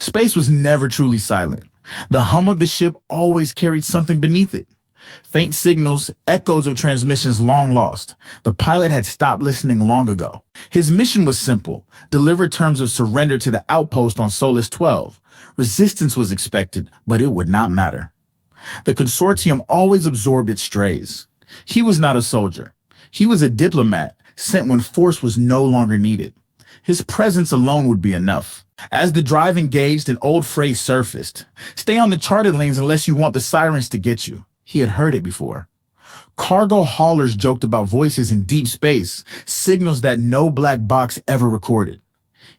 Space was never truly silent. The hum of the ship always carried something beneath it. Faint signals, echoes of transmissions long lost. The pilot had stopped listening long ago. His mission was simple: deliver terms of surrender to the outpost on Solus 12. Resistance was expected, but it would not matter. The consortium always absorbed its strays. He was not a soldier. He was a diplomat, sent when force was no longer needed. His presence alone would be enough. As the drive engaged, an old phrase surfaced: "Stay on the charted lanes unless you want the sirens to get you." He had heard it before. Cargo haulers joked about voices in deep space, signals that no black box ever recorded.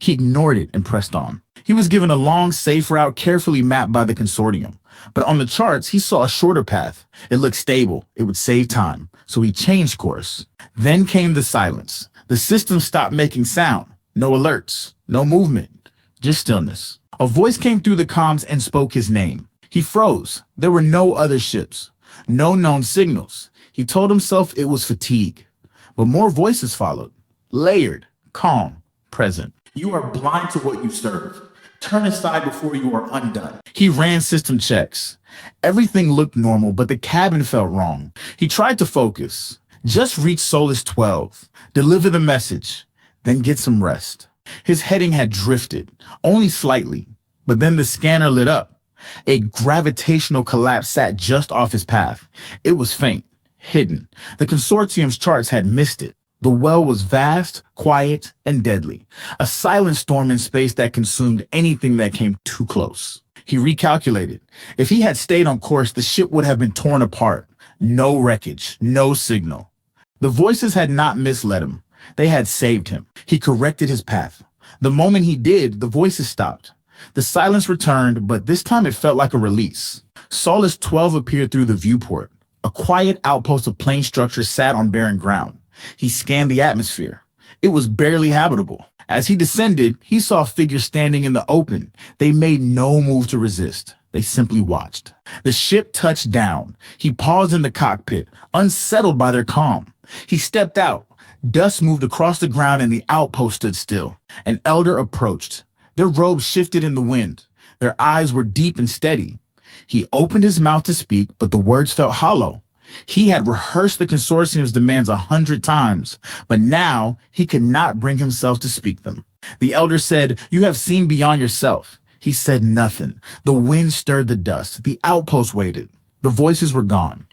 He ignored it and pressed on. He was given a long, safe route carefully mapped by the consortium. But on the charts, he saw a shorter path. It looked stable. It would save time. So he changed course. Then came the silence. The system stopped making sound. No alerts. No movement. Just stillness. A voice came through the comms and spoke his name. He froze. There were no other ships. No known signals. He told himself it was fatigue. But more voices followed. Layered. Calm. Present. You are blind to what you serve. Turn aside before you are undone. He ran system checks. Everything looked normal, but the cabin felt wrong. He tried to focus. Just reach Solus 12. Deliver the message. Then get some rest. His heading had drifted, only slightly. But then the scanner lit up. A gravitational collapse sat just off his path. It was faint, hidden. The consortium's charts had missed it. The well was vast, quiet, and deadly. A silent storm in space that consumed anything that came too close. He recalculated. If he had stayed on course, the ship would have been torn apart. No wreckage, no signal. The voices had not misled him. They had saved him. He corrected his path. The moment he did, the voices stopped. The silence returned, but this time it felt like a release. Solus 12 appeared through the viewport. A quiet outpost of plane structures sat on barren ground. He scanned the atmosphere. It was barely habitable. As he descended, he saw figures standing in the open. They made no move to resist. They simply watched. The ship touched down. He paused in the cockpit, unsettled by their calm. He stepped out. Dust moved across the ground and the outpost stood still. An elder approached. Their robes shifted in the wind. Their eyes were deep and steady. He opened his mouth to speak, but the words felt hollow. He had rehearsed the consortium's demands 100 times, but now he could not bring himself to speak them. The elder said, "You have seen beyond yourself." He said nothing. The wind stirred the dust. The outpost waited. The voices were gone.